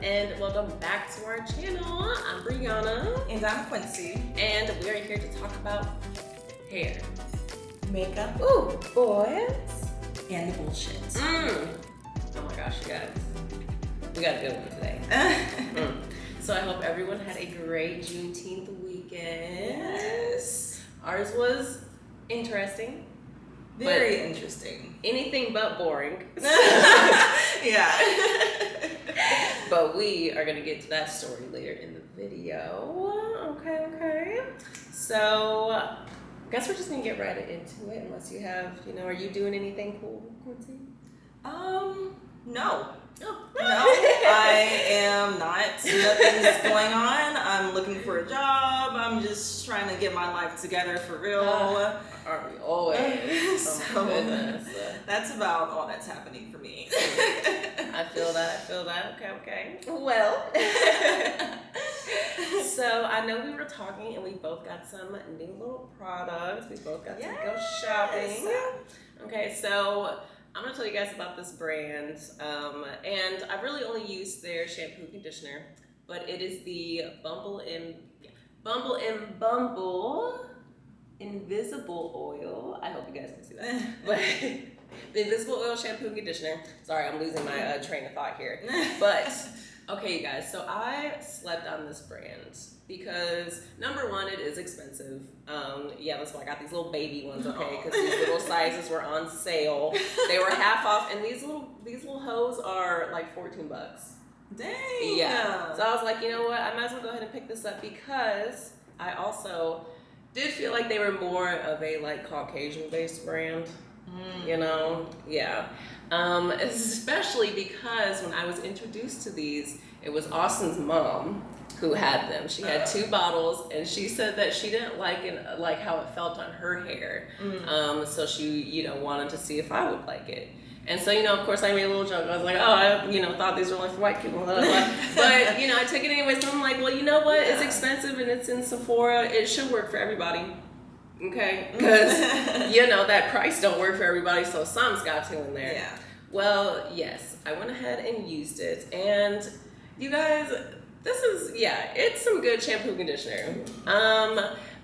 and welcome back to our channel. I'm Brianna. And I'm Quincy. And we are here to talk about hair, makeup, ooh, boys, and the bullshit. Oh my gosh, you guys. We got a good one today. So I hope everyone had a great Juneteenth weekend. Yes. Ours was interesting. Very interesting. Anything but boring. Yeah. But we are gonna get to that story later in the video. Okay. So, I guess we're just gonna get right into it unless you have, are you doing anything cool, Quincy? No. Oh. No, I am not. Nothing's going on. I'm looking for a job. I'm just trying to get my life together for real. Aren't we always? So, goodness. That's about all that's happening for me. I feel that. Okay. Well, so I know we were talking and we both got some new little products. We both got to go shopping. Okay, so I'm gonna tell you guys about this brand, and I've really only used their shampoo conditioner, but it is the Bumble Invisible Oil. I hope you guys can see that. But the Invisible Oil Shampoo and Conditioner. Sorry, I'm losing my train of thought here. But, okay, you guys, so I slept on this brand because, number one, it is expensive. Yeah, that's why I got these little baby ones, okay, because these little sizes were on sale. They were half off, and these little hoes are like $14. Dang. Yeah. So I was like, you know what, I might as well go ahead and pick this up because I also did feel like they were more of a like Caucasian-based brand. Yeah. Especially because when I was introduced to these, it was Austin's mom who had them. She had 2 bottles, and she said that she didn't like how it felt on her hair. So she, wanted to see if I would like it. And so, of course, I made a little joke. I was like, oh, I, thought these were only for white people. Blah, blah, blah. But, I took it anyway. So I'm like, well, you know what? It's expensive and it's in Sephora. It should work for everybody. Okay? Because, that price don't work for everybody. So some's got to in there. Yeah. Well, yes, I went ahead and used it. And you guys, this is, it's some good shampoo conditioner.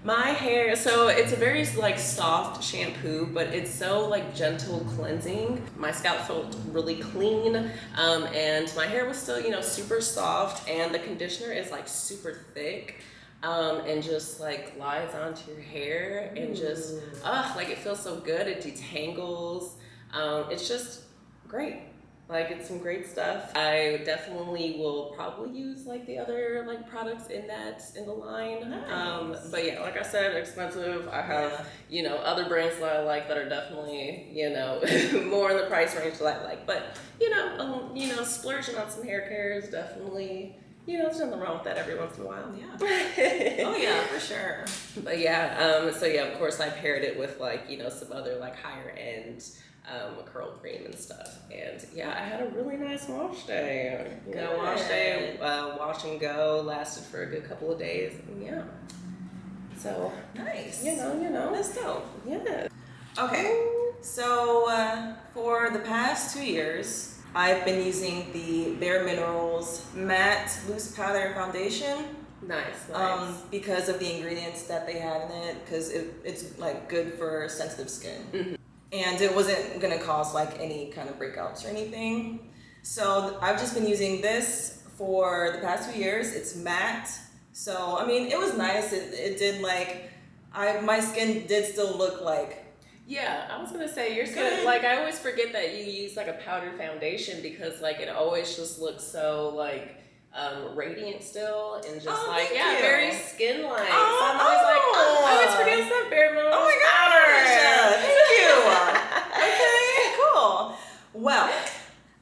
My hair, so it's a very soft shampoo, but it's so gentle cleansing. My scalp felt really clean, and my hair was still, super soft, and the conditioner is super thick, and just glides onto your hair, and just, it feels so good. It detangles. It's just great. It's some great stuff. I definitely will probably use the other products in the line. Nice. But yeah, like I said, expensive. I have other brands that I like that are definitely more in the price range that I like. But splurging on some hair care is definitely there's nothing wrong with that every once in a while. Yeah. Oh yeah, for sure. But yeah, so yeah, of course I paired it with some other higher end curl cream and stuff, and yeah, I had a really nice wash day. Wash and go lasted for a good couple of days. And so nice. That's dope. Yeah. Okay, so for the past 2 years, I've been using the Bare Minerals Matte Loose Powder Foundation. Nice. Because of the ingredients that they had in it, because it's good for sensitive skin. And it wasn't gonna cause any kind of breakouts or anything. So I've just been using this for the past 2 years. It's matte. So, I mean, it was nice. It did my skin did still look yeah, I was gonna say your skin, I always forget that you use a powdered foundation because it always just looks so radiant still and just very skin-like. So I'm always I always forget it's not Bare Minerals. Oh my gosh! Thank you. Okay, cool. Well,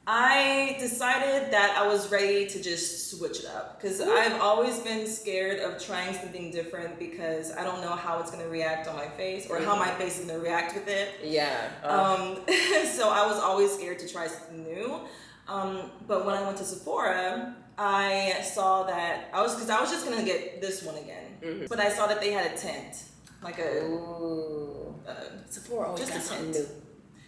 I decided that I was ready to just switch it up because I've always been scared of trying something different because I don't know how it's gonna react on my face or how my face is gonna react with it. Yeah. So I was always scared to try something new. But when I went to Sephora, I saw that I was just gonna get this one again, but I saw that they had a tint, Sephora always got something new.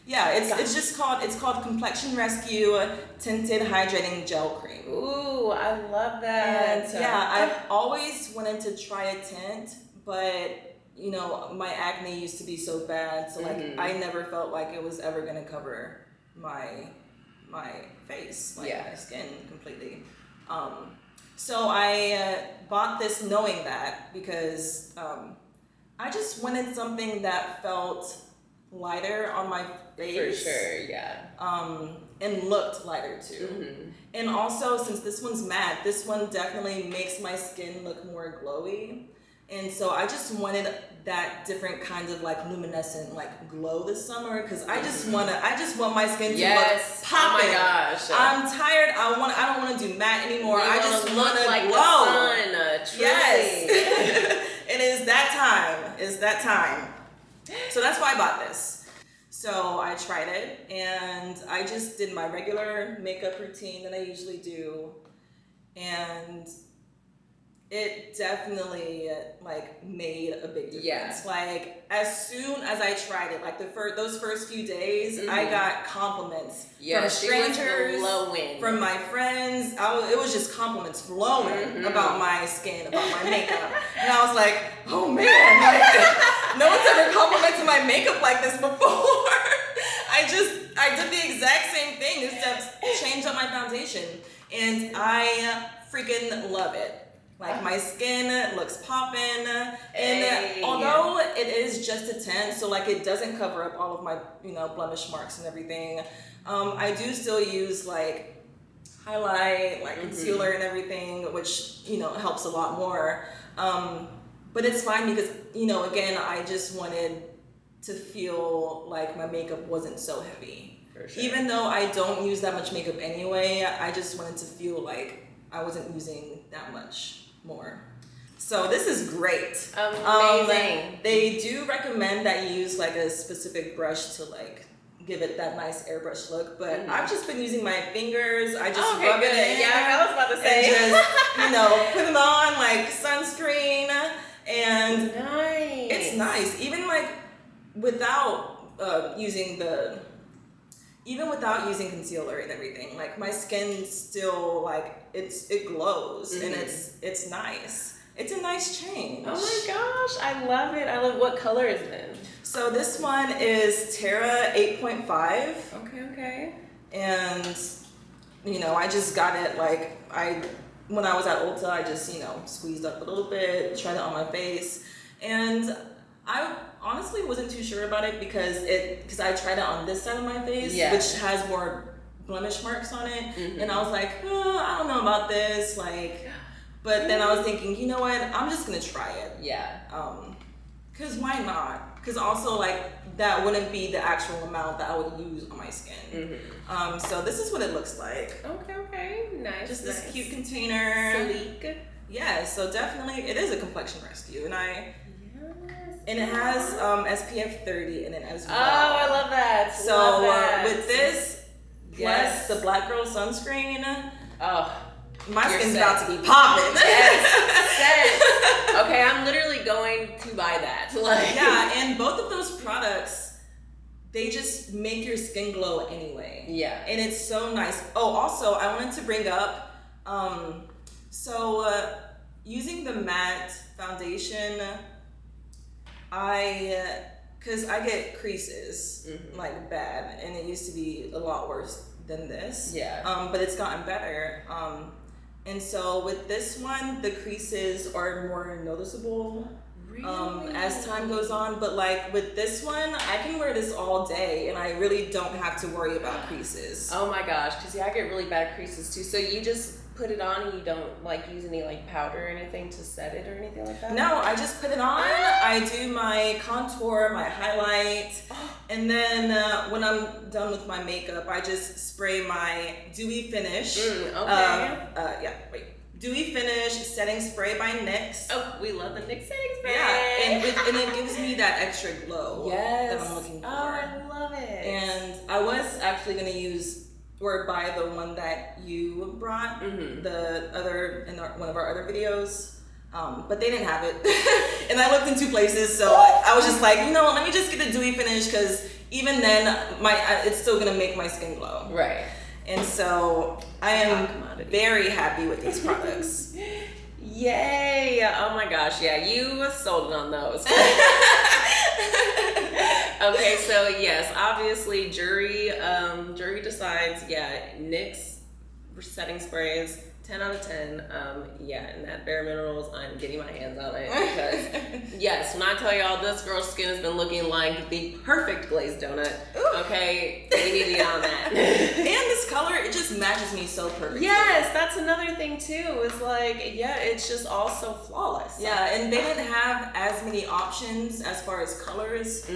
Yeah, it's called Complexion Rescue Tinted Hydrating Gel Cream. Ooh, I love that. And yeah, I've always wanted to try a tint, but you know, my acne used to be so bad, so like I never felt like it was ever gonna cover my face, like my skin completely. So I bought this knowing that because I just wanted something that felt lighter on my face. For sure, yeah. And looked lighter too. And also, since this one's matte, this one definitely makes my skin look more glowy. And so I just wanted that different kind of like luminescent like glow this summer because I just want my skin to look popping. Oh my gosh. I'm tired. I don't want to do matte anymore. I just want to like glow. The sun, truly. Yes. It is that time. It's that time. So that's why I bought this. So I tried it and I just did my regular makeup routine that I usually do. And it definitely like made a big difference. Yeah. Like as soon as I tried it, like those first few days, I got compliments from strangers, from my friends. It was just compliments flowing about my skin, about my makeup, and I was like, oh man, like, no one's ever complimented my makeup like this before. I did the exact same thing except changed up my foundation, and I freaking love it. Like my skin looks poppin', and although it is just a tint, so like it doesn't cover up all of my blemish marks and everything, I do still use like highlight, like concealer and everything, which helps a lot more. But it's fine because again, I just wanted to feel like my makeup wasn't so heavy. For sure. Even though I don't use that much makeup anyway, I just wanted to feel like I wasn't using that much more. So this is great. Amazing. They do recommend that you use like a specific brush to like give it that nice airbrush look, but I've just been using my fingers. I just rub it in. Yeah, I was about to say. And just put it on like sunscreen, and it's nice. Even like without using concealer and everything, like my skin still like it glows and it's nice. It's a nice change. Oh my gosh, I love it. I love what color is it in? So this one is Terra 8.5. Okay. And I just got it like when I was at Ulta, I just squeezed up a little bit, tried it on my face, and I honestly wasn't too sure about it because I tried it on this side of my face, which has more blemish marks on it, and I was like, I don't know about this, like, but then I was thinking, you know what, I'm just gonna try it. Yeah. Cause why not? Cause also like that wouldn't be the actual amount that I would use on my skin. So this is what it looks like. Okay, nice. Just this cute container. Sleek. Yeah, so definitely it is a complexion rescue, and it has SPF 30 in it as well. Oh, I love that. So with this, plus the Black Girl sunscreen, my skin's about to be popping. Yes. Okay, I'm literally going to buy that. Yeah, and both of those products, they just make your skin glow anyway. Yeah. And it's so nice. Oh, also, I wanted to bring up, using the matte foundation, because I get creases like bad, and it used to be a lot worse than this. Yeah. But it's gotten better. And so with this one, the creases are more noticeable as time goes on. But like with this one, I can wear this all day, and I really don't have to worry about creases. Oh my gosh, because I get really bad creases too. So you just put it on and you don't like use any like powder or anything to set it or anything like that? No, I just put it on. I do my contour, my highlight, and then when I'm done with my makeup, I just spray my Dewy Finish. Dewy Finish setting spray by NYX. Oh, we love the NYX setting spray. Yeah, and it gives me that extra glow that I'm looking for. Oh, I love it. And I was actually gonna buy the one that you brought, the other in one of our other videos, but they didn't have it. And I looked in two places, so I was just like, let me just get the Dewy Finish because even then, it's still gonna make my skin glow. Right. And so I am very happy with these products. Yay! Oh my gosh, yeah, you sold it on those. Okay, so yes, obviously jury decides, NYX setting sprays, 10 out of 10. And that Bare Minerals, I'm getting my hands on it because yes, when I tell y'all this girl's skin has been looking like the perfect glazed donut. Ooh. Okay, we need to get on that. And this color, it just matches me so perfectly. Yes, that's another thing too, is like, it's just all so flawless. Yeah, and they didn't have as many options as far as colors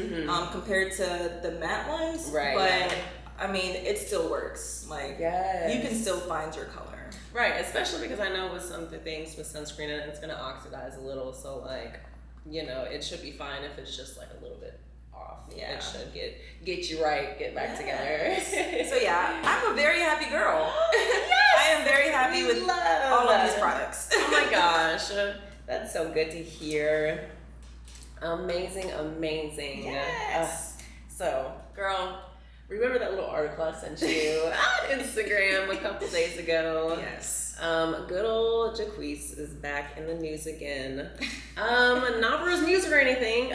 compared to the matte ones. Right. But I mean, it still works. Like, you can still find your color. Right, especially because I know with some things with sunscreen in it, it's going to oxidize a little. So, like, it should be fine if it's just like a little bit off. Yeah. It should get you right, get back together. So, yeah, I'm a very happy girl. Yes! I am very happy with all of these products. Oh my gosh. That's so good to hear. Amazing, amazing. Yes. So, girl, remember that little article I sent you on Instagram a couple days ago? Yes. Good old Jacquees is back in the news again. Not for his music or anything,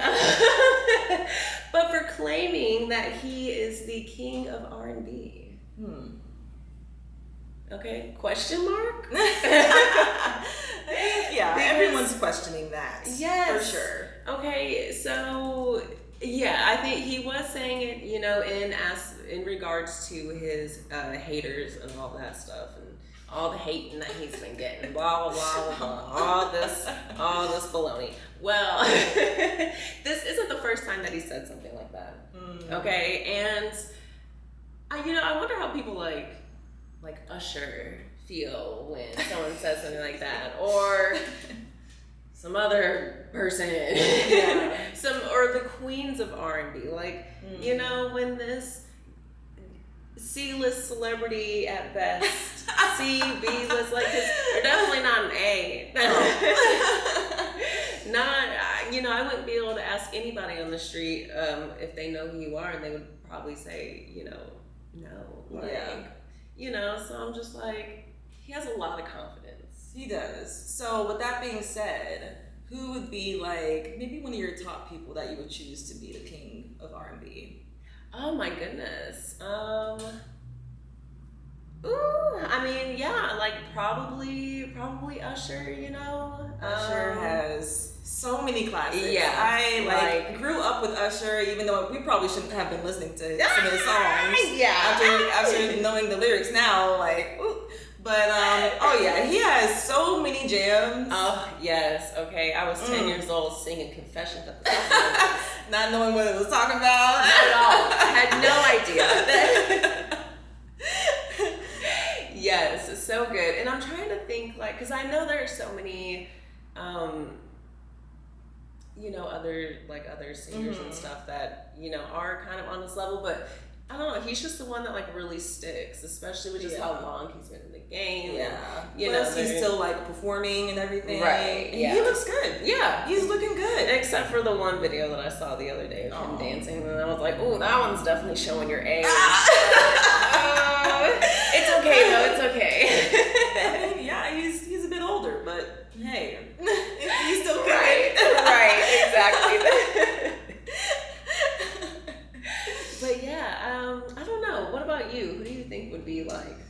but for claiming that he is the king of R&B. Okay, question mark? Yeah, everyone's questioning that. Yes. For sure. Okay, so yeah, I think he was saying it, in regards to his haters and all that stuff, and all the hating that he's been getting, blah blah blah blah, all this baloney. Well, this isn't the first time that he said something like that. Okay, and I wonder how people like Usher feel when someone says something like that, or some other person, or the queens of R&B, like when this C-list celebrity at best, C, B-list, like, cause they're definitely not an A. I wouldn't be able to ask anybody on the street if they know who you are, and they would probably say, no, so I'm just like, he has a lot of confidence. He does. So with that being said, who would be like maybe one of your top people that you would choose to be the king of R&B? Oh my goodness. Probably Usher, Usher has so many classics. Yeah. I grew up with Usher, even though we probably shouldn't have been listening to some of his songs. Yeah. After knowing the lyrics now, But he has so many jams. Oh yes, okay. I was 10 years old singing Confessions at the top. Not knowing what it was talking about. Not at all. I had no idea. Yes, so good. And I'm trying to think, because I know there are so many, other singers and stuff that, are kind of on this level, but I don't know, he's just the one that really sticks, especially with just how long he's been in the game. Yeah. And, plus he's still performing and everything. Right. And he looks good. Yeah. He's looking good. Except for the one video that I saw the other day of him dancing, and I was like, oh, that one's definitely showing your age. It's okay though, it's okay. Yeah, he's a bit older, but hey, he's still good. Right, exactly. But yeah, I don't know. What about you? Who do you think would be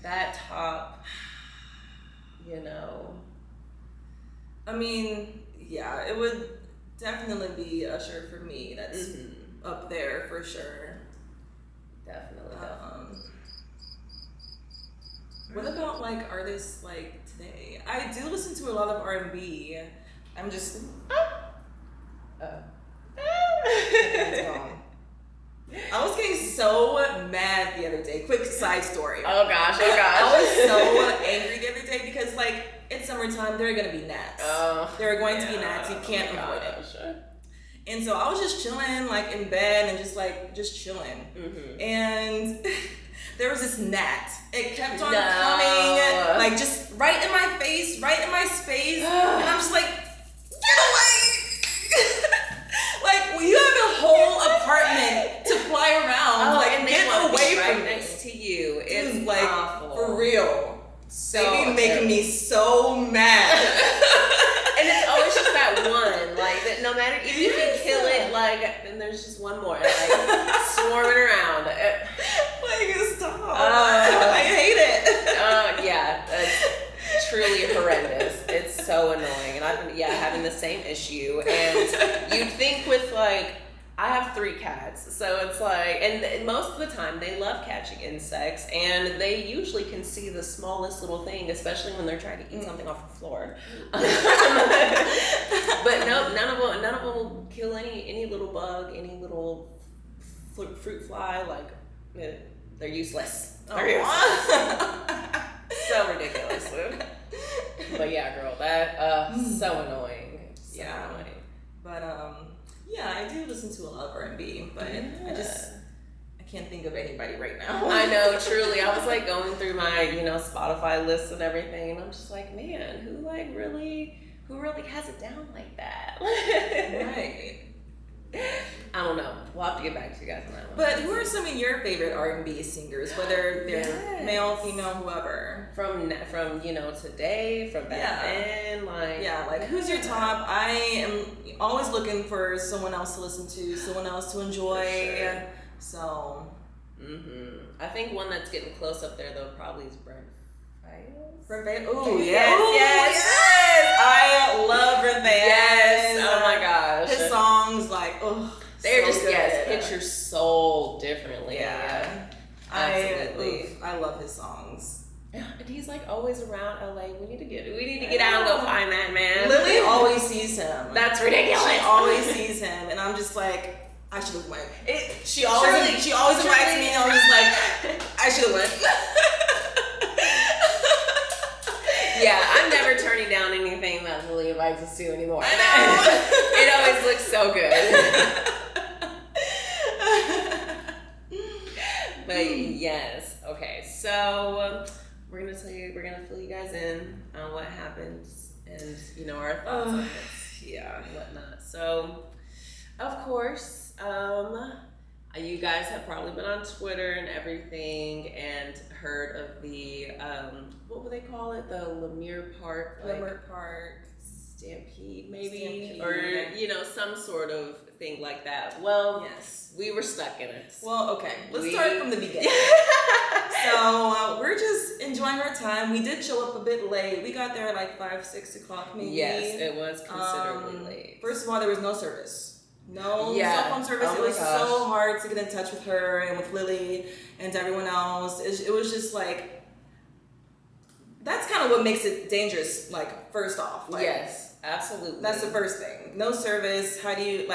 that top, I mean, yeah, it would definitely be Usher for me. That's up there for sure. Definitely. What about artists today? I do listen to a lot of R&B. I'm just. It's gone. I was getting so mad the other day. Quick side story. Oh gosh. I was so angry the other day because it's summertime. There are gonna be gnats. There are going to be gnats. You can't avoid it. And so I was just chilling in bed and just chilling. And there was this gnat. It kept on coming, just right in my face, right in my space, and I'm just get away! You have a whole apartment to fly fly around. Like, and get away right from next to you. It's Dude, like, awful. for real. So they be making me so mad. And it's always just that one, like, that no matter, even if you kill it, like, then there's just one more, like, swarming around. Like, stop. I hate it. Yeah, it's truly horrendous. It's so annoying. And I've been, having the same issue. And you'd think with, like, I have 3 cats, so it's like, and most of the time they love catching insects, and they usually can see the smallest little thing, especially when they're trying to eat something off the floor. But no, none of them will kill any little bug, any little fruit fly. Like, they're useless. They're useless. So ridiculous. But yeah, girl, that so annoying. So annoying. But yeah, I do listen to a lot of R&B, but I can't think of anybody right now. I know, truly. I was like going through my, Spotify lists and everything, and I'm just like, man, who really has it down like that? Right. I don't know. We'll have to get back to you guys on that one. But who are some of your favorite R&B singers, whether they're male, female, whoever? From today, from back then, like who's your top? I am always looking for someone else to listen to, someone else to enjoy. Sure. So, I think one that's getting close up there though probably is Brent Faiyaz. Brent Faiyaz. Oh yes. I love Brent Faiyaz. Yes. Oh my gosh. His songs, like, they're so just good. Hit your soul differently. Yeah. Absolutely. I love his songs. And he's like always around LA. We need to get out and go find that man. Lily always sees him. That's ridiculous. She always sees him, and I'm just like, I should have went. She always invites me, and I'm just like, I should have went. Yeah, I'm never turning down anything that Lily invites us to anymore. I know. It always looks so good. But yes, okay. So we're gonna fill you guys in on what happens and our thoughts on this, and whatnot. So, of course, you guys have probably been on Twitter and everything and heard of the what would they call it? The LEIMERT Park Stampede, maybe, or some sort of thing like that. Well, yes, we were stuck in it. Well, okay, let's start from the beginning. So we're just enjoying our time. We did show up a bit late. We got there at like 5-6 o'clock maybe. Yes, it was considerably late. First of all, there was no service. No cell phone service. It was so hard to get in touch with her and with Lily and everyone else. It was just like, that's kind of what makes it dangerous, like, first off. Like, yes, absolutely. That's the first thing. No service. How do you,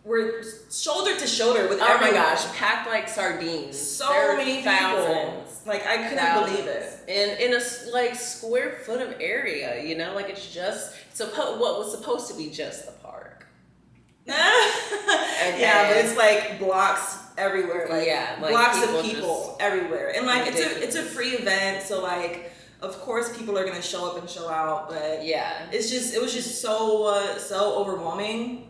we're shoulder to shoulder with everyone. Oh my gosh, packed like sardines. So many people. Like, I couldn't believe it. And in a square foot of area, like it's just what was supposed to be just the park. Yeah, but it's like blocks everywhere. Like blocks of people everywhere. And like it's a free event, so like of course people are gonna show up and show out, but it was just so overwhelming.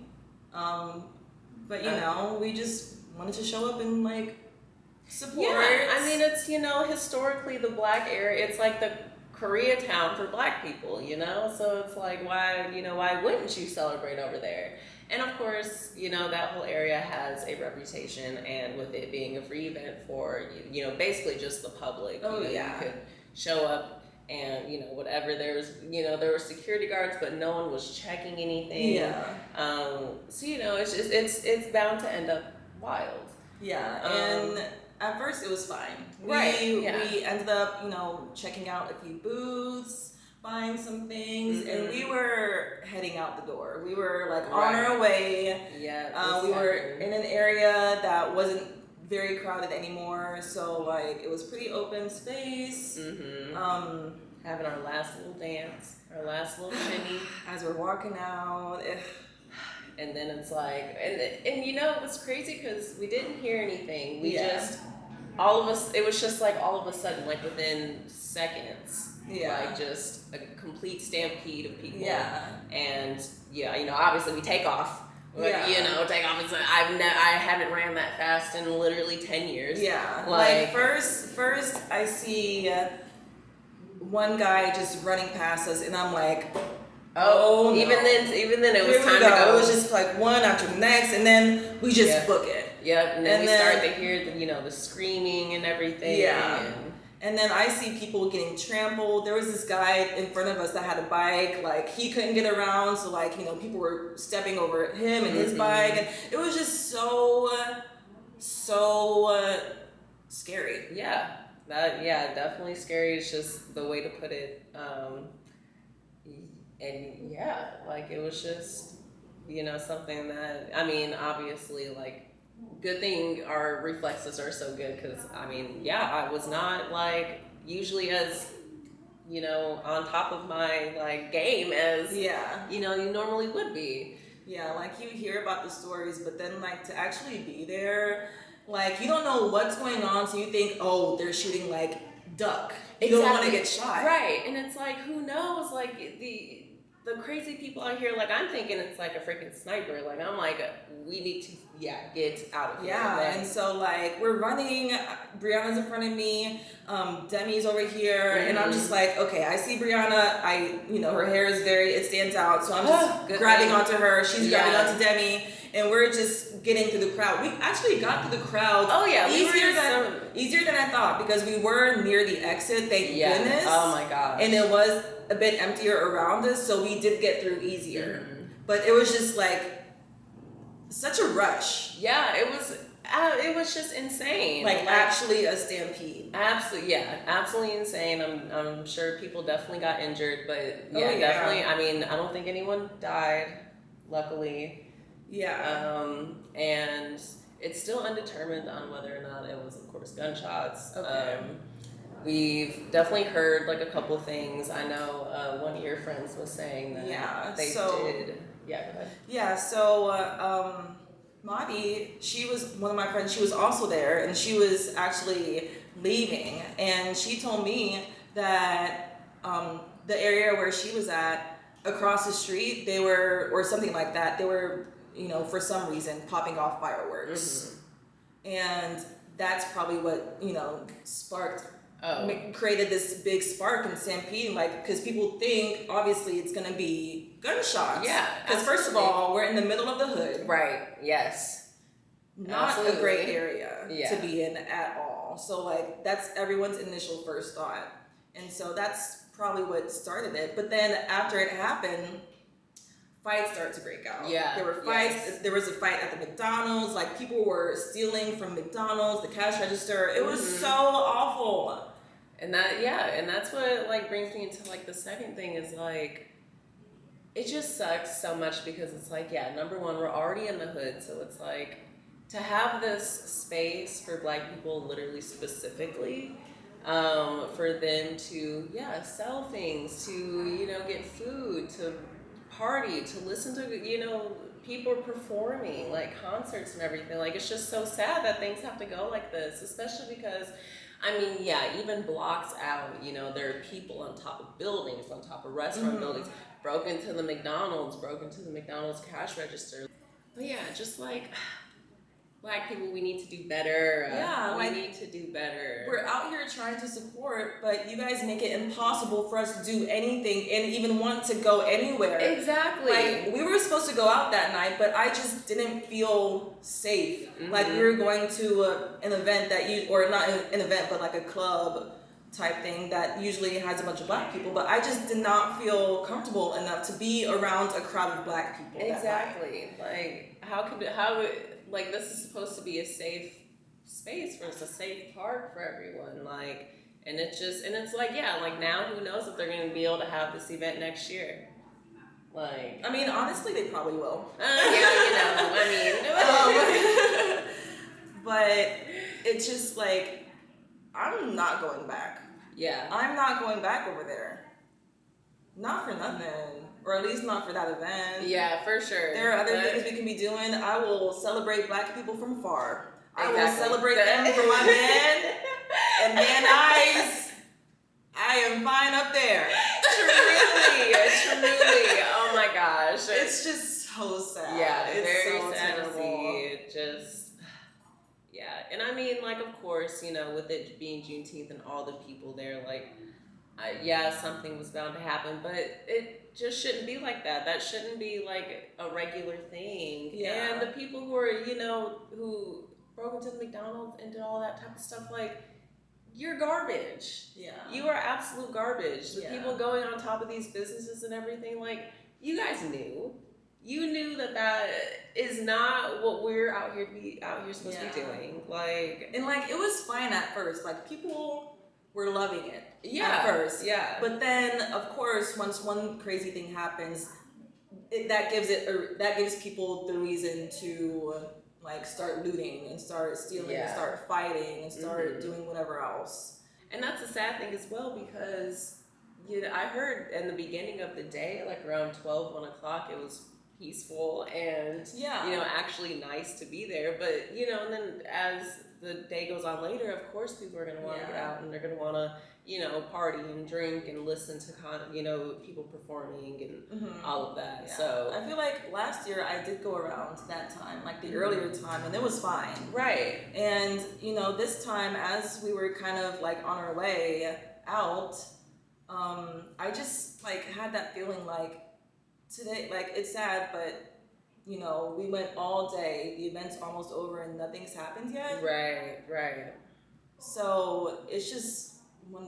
But we just wanted to show up and like support. Yeah, I mean it's historically the black area. It's like the Koreatown for black people, So it's like why wouldn't you celebrate over there? And of course, that whole area has a reputation, and with it being a free event for basically just the public. You could show up and whatever. There were security guards, but no one was checking anything. Yeah. So it's bound to end up wild. Yeah. And at first it was fine. We ended up checking out a few booths, buying some things, and we were heading out the door. We were like on our way. Yeah. We were in an area that wasn't very crowded anymore, so like it was pretty open space. Having our last little dance, our last little shimmy as we're walking out. And then it's like, and it was crazy because we didn't hear anything. We just, all of us, it was just like all of a sudden, like within seconds, like just a complete stampede of people. Yeah. And obviously we take off. Yeah. You know, take off. I haven't ran that fast in literally 10 years. Yeah. Like first I see one guy just running past us, and I'm like, oh no. Even then it was time to go. It was just like one after the next, and then we just book it. Yep. And then we start to hear the screaming and everything. Yeah. And then I see people getting trampled. There was this guy in front of us that had a bike. Like, he couldn't get around, so like, people were stepping over him and his bike. And it was just so scary. Yeah. Definitely scary. It's just the way to put it. And yeah, like, it was just, something that, I mean, obviously, like, good thing our reflexes are so good, because I was not like usually as on top of my like game as you normally would be. Yeah, like you hear about the stories, but then like to actually be there, like you don't know what's going on, so you think, oh, they're shooting like duck. You don't want to get shot, right? And it's like, who knows? Like the crazy people out here, like I'm thinking it's like a freaking sniper. Like I'm like, we need to get out of here. Yeah, and so like we're running, Brianna's in front of me, Demi's over here, and I'm just like, okay, I see Brianna, her hair is it stands out, so I'm just grabbing onto her, she's grabbing onto Demi, and we're just getting through the crowd. We actually got through the crowd easier than I thought, because we were near the exit, thank goodness. Oh my gosh. And it was a bit emptier around us, so we did get through easier. But it was just like such a rush. Yeah, it was just insane. Like actually a stampede. Absolutely insane. I'm sure people definitely got injured, but definitely. I mean, I don't think anyone died, luckily. Yeah. And it's still undetermined on whether or not it was, of course, gunshots. Okay. We've definitely heard like a couple things. I know one of your friends was saying that they did. Yeah, go ahead. Yeah, so Maddie, she was one of my friends. She was also there, and she was actually leaving. And she told me that the area where she was at, across the street, they were, or something like that, they were, for some reason, popping off fireworks. And that's probably what, created this big spark in Stampede, like, because people think obviously it's gonna be gunshots. Yeah, because first of all, we're in the middle of the hood. Right. Yes. Not a great area to be in at all. So like that's everyone's initial first thought, and so that's probably what started it. But then after it happened, fights started to break out. Yeah. There were fights. Yes. There was a fight at the McDonald's. Like people were stealing from McDonald's, the cash register. It was so awful. And that's what like brings me into like the second thing is like, it just sucks so much because it's like, number one, we're already in the hood, so it's like to have this space for Black people, literally specifically, for them to sell things, to get food, to party, to listen to people performing like concerts and everything. Like it's just so sad that things have to go like this, especially because even blocks out, there are people on top of buildings, on top of restaurant buildings, broke into the McDonald's cash register. But just like Black people, we need to do better. We need to do better. We're out here trying to support, but you guys make it impossible for us to do anything and even want to go anywhere. Exactly. Like, we were supposed to go out that night, but I just didn't feel safe. Like, we were going to an event or not an event, but like a club type thing that usually has a bunch of Black people, but I just did not feel comfortable enough to be around a crowd of Black people. Exactly. Like, like this is supposed to be a safe space for us, a safe park for everyone. Like, and it's like, like now who knows if they're going to be able to have this event next year. Like, I mean, honestly, they probably will. But it's just like, I'm not going back. Yeah. I'm not going back over there. Not for nothing. Or at least not for that event. Yeah, for sure. There are other things we can be doing. I will celebrate Black people from afar. I will celebrate them from my bed and man eyes. I am fine up there. Truly. Oh my gosh. It's just, so sad. Yeah, it's very so sad terrible. to see. It just, yeah. And I mean, like, of course, you know, with it being Juneteenth and all the people there, like, yeah, something was bound to happen, but it just shouldn't be like that. That shouldn't be like a regular thing. Yeah. And the people who are, you know, who broke into the McDonald's and did all that type of stuff, like, you're garbage. Yeah. You are absolute garbage. The Yeah. people going on top of these businesses and everything, like, you guys knew. You knew that that is not what we're out here supposed to be doing. Like, and like it was fine at first. Like people were loving it yeah, at first. Yeah. But then, of course, once one crazy thing happens, that gives people the reason to like start looting and start stealing and start fighting and start doing whatever else. And that's the sad thing as well, because you know, I heard in the beginning of the day, like around 12, 1 o'clock, it was peaceful and you know, actually nice to be there. But you know, and then as the day goes on later, of course people are going to want to get out and they're going to want to, you know, party and drink and listen to you know, people performing and all of that. So I feel like last year I did go around that time, like the earlier time, and it was fine. Right. And you know, this time as we were kind of like on our way out, I just like had that feeling like today, like it's sad, but you know, we went all day, the event's almost over and nothing's happened yet. Right. So it's just one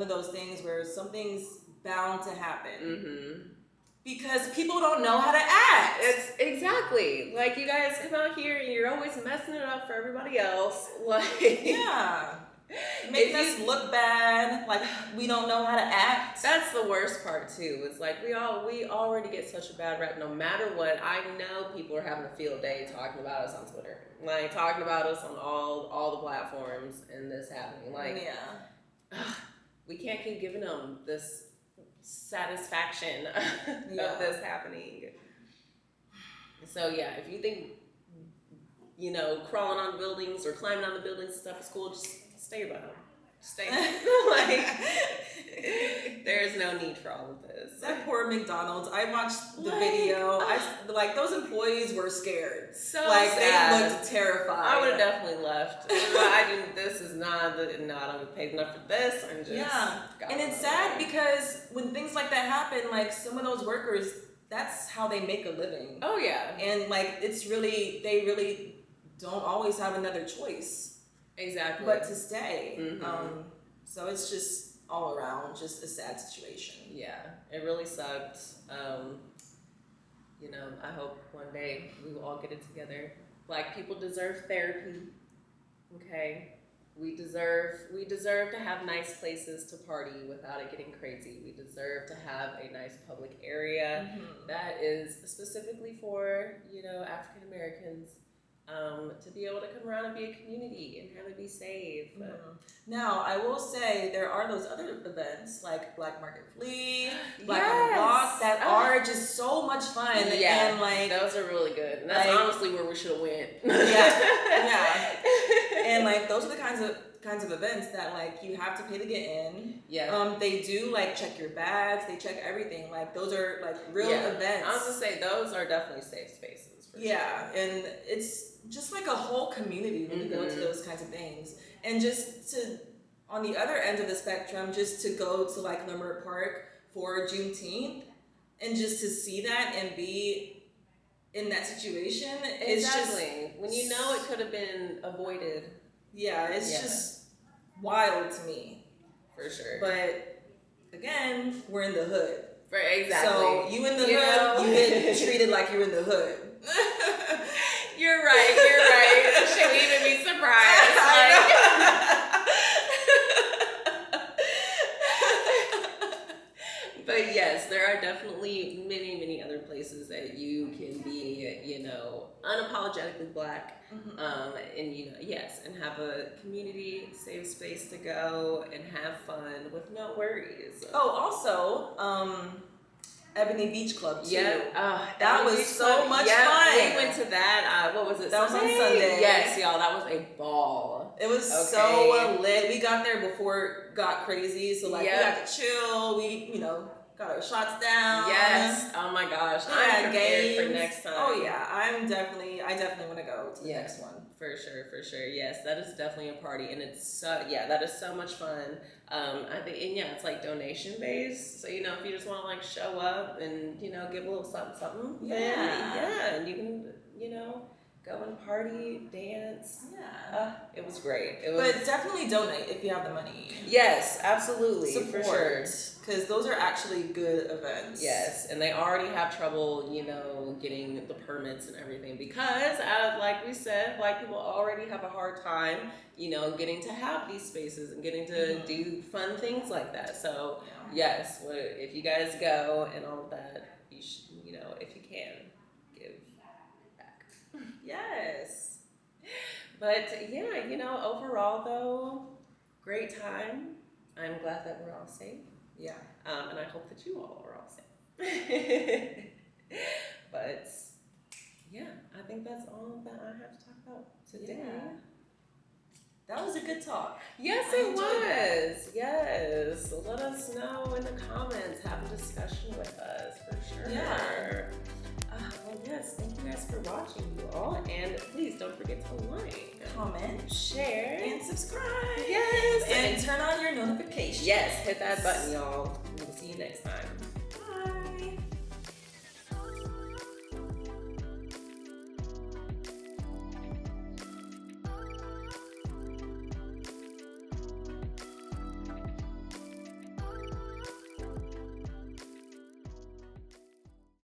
of those things where something's bound to happen. Because people don't know how to act. It's exactly like you guys come out here and you're always messing it up for everybody else. Like making us look bad, like we don't know how to act. That's the worst part too. Is like we already get such a bad rep. No matter what, I know people are having a field day talking about us on Twitter, like talking about us on all the platforms, and this happening. Like, we can't keep giving them this satisfaction of this happening. So yeah, if you think, you know, crawling on buildings or climbing on the buildings and stuff is cool, just stay your butt home. Stay like, there's no need for all of this. That poor McDonald's. I watched the video. Like those employees were scared. So like sad. They looked terrified. I would have definitely left. This is not I don't get paid enough for this. I'm just and it's sad because when things like that happen, like some of those workers, that's how they make a living. Oh yeah. And like they really don't always have another choice. Exactly. But to stay. So it's just all around just a sad situation. Yeah, it really sucked. You know, I hope one day we will all get it together. Black people deserve therapy. Okay? We deserve to have nice places to party without it getting crazy. We deserve to have a nice public area that is specifically for, you know, African Americans. To be able to come around and be a community and have it be safe. Now, I will say there are those other events like Black Market Flea, Black on the Block that are just so much fun. Yeah, and like those are really good. And that's honestly where we should have went. Yeah. And like those are the kinds of events that like you have to pay to get in. Yeah. They do like check your bags, they check everything. Like those are like real events. I was gonna say those are definitely safe spaces. For sure. And it's just like a whole community when you go to those kinds of things. And just to, on the other end of the spectrum, just to go to like LEIMERT Park for Juneteenth and just to see that and be in that situation is just... When you know it could have been avoided. Yeah, it's just wild to me. For sure. But again, we're in the hood. Exactly. So you in the hood, you get treated like you're in the hood. You're right. Should we even be surprised? But yes, there are definitely many other places that you can be, you know, unapologetically Black, and you know, and have a community, safe space to go and have fun with no worries. Oh, also, Ebony Beach Club too. Yeah, that was so much fun. We went to that. What was it? That was on Sunday. Yes, y'all. That was a ball. It was so lit. We got there before it got crazy, so like we got to chill. We, you know, got our shots down. Yes. Oh my gosh. I'm prepared for next time. Oh yeah, I definitely want to go to the next one. For sure. Yes, that is definitely a party, and it's that is so much fun. I think, and it's like donation based. So if you just want to like show up and give a little something, and you can go and party, dance. Yeah. It was great. But definitely donate if you have the money. Yes, absolutely. Support, for sure. Because those are actually good events. Yes, and they already have trouble, getting the permits and everything because, like we said, Black people already have a hard time, getting to have these spaces and getting to do fun things like that. So, yes, if you guys go and all of that, you should, if you can, give back. Yes. But overall though, great time. I'm glad that we're all safe. Yeah. And I hope that you all are all safe. But I think that's all that I have to talk about today. Yeah. That was a good talk. Yes, it was. Yes. Let us know in the comments. Have a discussion with us for sure. Yeah. Well, yes. Thank you guys for watching, you all, and please don't forget to like, comment, share, and subscribe. Yes, and turn on your notifications. Yes, hit that button, y'all. We'll see you next time.